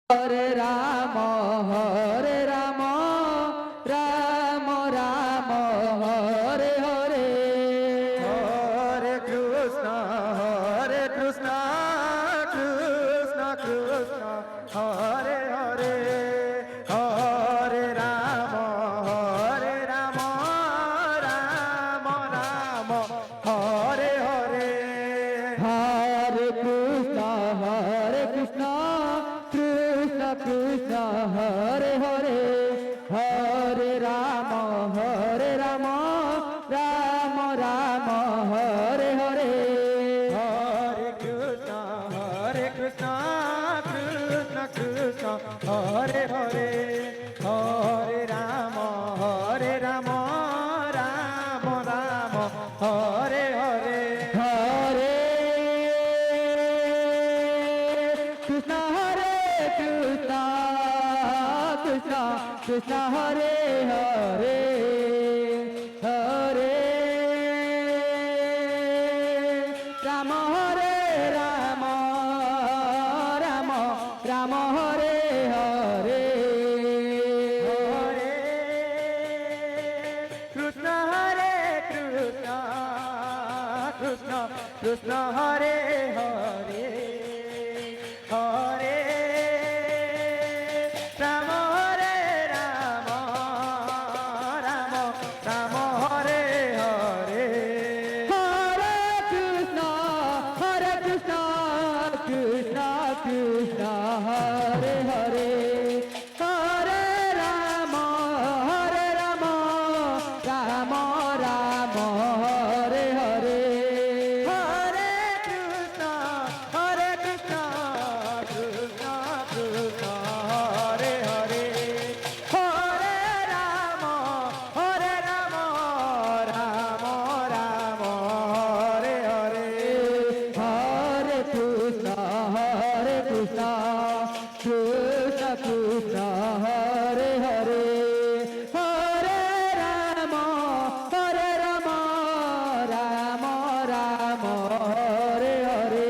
হরে রাম রাম রাম হরে হরে হরে কৃষ্ণ কৃষ্ণ কৃষ্ণ হরে হরে হরে রাম রাম রাম হরে হরে হরে কৃষ্ণ কৃষ্ণ কৃষ্ণ হরে হরে হরে রাম রাম রাম হরে হরে হরে কৃষ্ণ কৃষ্ণ কৃষ্ণ হরে হরে হরে রাম রাম রাম হরে হরে হরে কৃষ্ণ কৃষ্ণ কৃষ্ণ হরে হরে হরে রাম রাম রাম হরে হরে হরে কৃষ্ণ কৃষ্ণ কৃষ্ণ হরে হরে হরে রাম রাম রাম হরে হরে হরে কৃষ্ণ কৃষ্ণ কৃষ্ণ হরে হরে হরে রাম রাম রাম হরে হরে হরে কৃষ্ণ কৃষ্ণ কৃষ্ণ হরে হরে হরে রাম রাম হরে হরে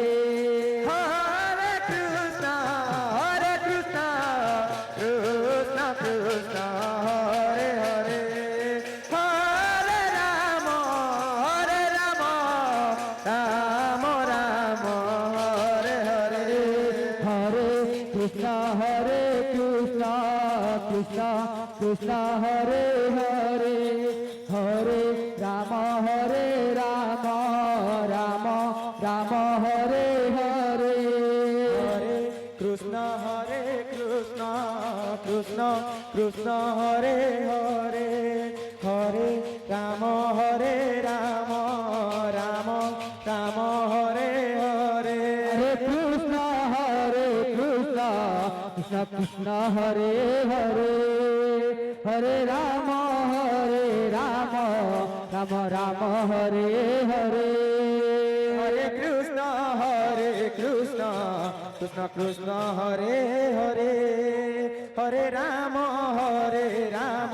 হরে কৃষ্ণ কৃষ্ণ কৃষ্ণ হরে হরে হরে রাম রাম হরে হরে হরে কৃষ্ণ কৃষ্ণ কৃষ্ণ হরে হরে হরে রাম রাম হরে হরে হরে কৃষ্ণ কৃষ্ণ কৃষ্ণ হরে হরে হরে রাম রাম রাম হরে হরে হরে কৃষ্ণ কৃষ্ণ কৃষ্ণ হরে হরে হরে রাম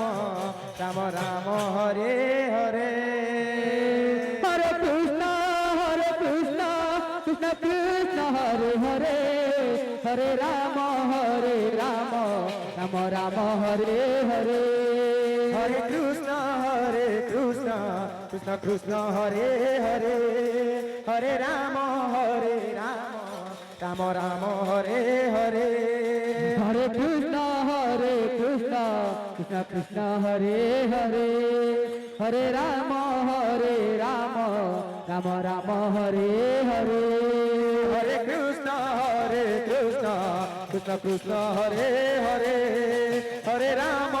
রাম রাম হরে হরে হরে কৃষ্ণ কৃষ্ণ কৃষ্ণ হরে হরে হরে রাম রাম রাম হরে হরে হরে কৃষ্ণ কৃষ্ণ কৃষ্ণ হরে হরে হরে রাম রাম রাম হরে হরে হরে কৃষ্ণ কৃষ্ণ কৃষ্ণ হরে হরে হরে রাম রাম হরে হরে হরে কৃষ্ণ কৃষ্ণ কৃষ্ণ হরে হরে হরে রাম রাম হরে হরে হরে কৃষ্ণ কৃষ্ণ কৃষ্ণ হরে হরে হরে রাম রাম হরে হরে হরে কৃষ্ণ কৃষ্ণ হরে হরে হরে রাম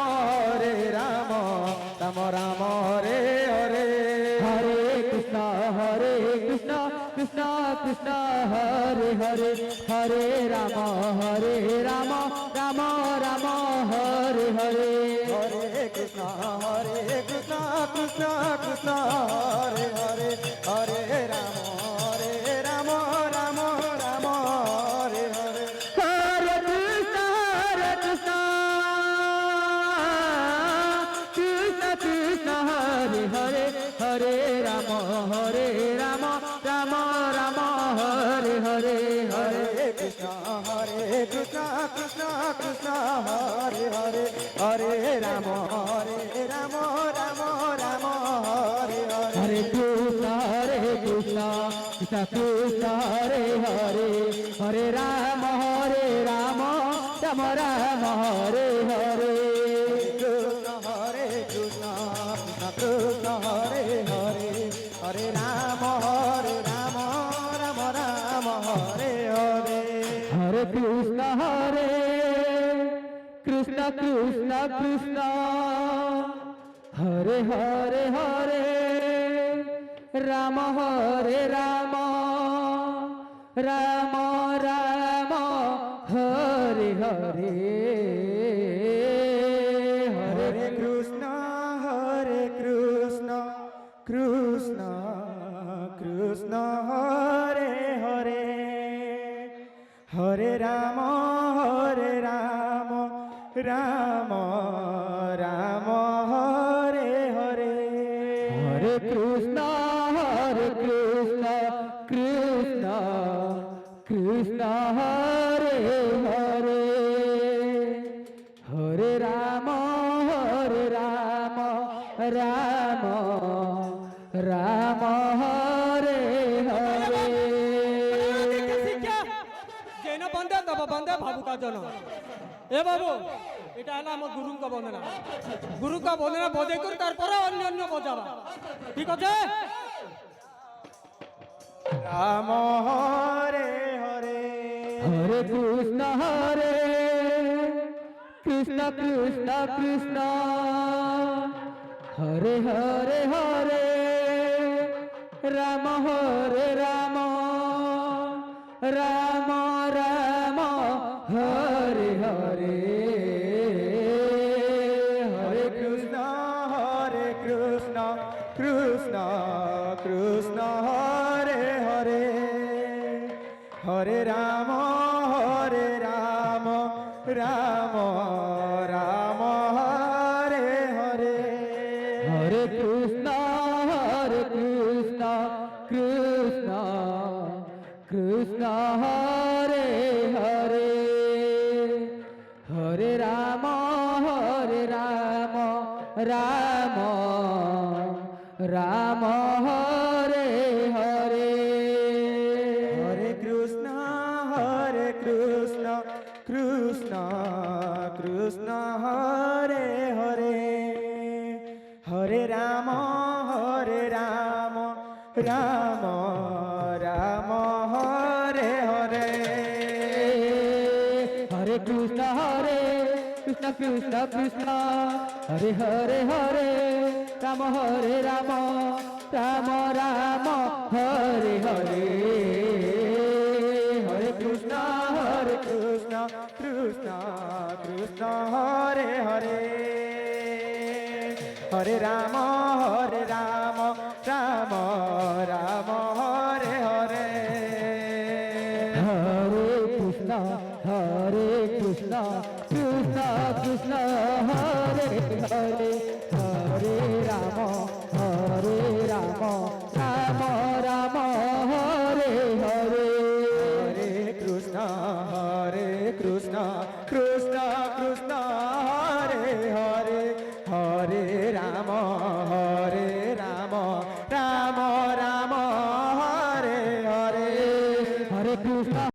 রাম হরে হরে হরে কৃষ্ণ কৃষ্ণ কৃষ্ণ হরে হরে হরে রাম রাম রাম হরে হরে হরে কৃষ্ণ কৃষ্ণ কৃষ্ণ হরে হরে হরে রাম রাম রাম হরে হরে হরে কৃষ্ণ কৃষ্ণ কৃষ্ণ হরে হরে হরে রাম রাম রাম হরে হরে হরে কৃষ্ণ কৃষ্ণ হরে রাম রাম রাম হরে হরে হরে কৃষ্ণ কৃষ্ণ কৃষ্ণ হরে হরে হরে রাম রাম রাম হরে হরে কৃষ্ণ হরে কৃষ্ণ কৃষ্ণ হরে হরে হরে রাম রাম রাম হরে হরে হরে কৃষ্ণ কৃষ্ণ কৃষ্ণ হরে হরে হরে রাম রাম রাম রাম হরে হরে হরে কৃষ্ণ কৃষ্ণ কৃষ্ণ হরে হরে হরে রাম রাম রাম রাম হরে হরে হরে কৃষ্ণ কৃষ্ণ কৃষ্ণ হরে হরে হরে রাম রাম রাম রাম হরে হরে যেন বন্ধে তব বন্ধে ভাবুকা জন এ বাবু এটা হলো আমার গুরুঙ্ক বন্দনা গুরুঙ্ক বন্দনা বজে করে তারপরে অন্য অন্য বজাবা ঠিক আছে রাম হরে হরে হরে কৃষ্ণ কৃষ্ণ কৃষ্ণ হরে হরে হরে রাম রাম রাম রাম হরে হরে হরে কৃষ্ণ কৃষ্ণ কৃষ্ণ হরে হরে হরে রাম রাম রাম রাম হরে হরে হরে কৃষ্ণ কৃষ্ণ কৃষ্ণ হরে হরে হরে রাম রাম রাম হরে হরে হরে কৃষ্ণ কৃষ্ণ কৃষ্ণ হরে হরে হরে রাম রাম রাম রাম হরে হরে হরে কৃষ্ণ কৃষ্ণ কৃষ্ণ হরে হরে হরে রাম রাম রাম রাম হরে হরে হরে কৃষ্ণ কৃষ্ণ কৃষ্ণ কৃষ্ণ হরে হরে হরে রাম রাম রাম রাম হরে হরে হরে কৃষ্ণ কৃষ্ণ কৃষ্ণ হরে হরে হরে রাম রাম রাম হরে হরে হরে কৃষ্ণ কৃষ্ণ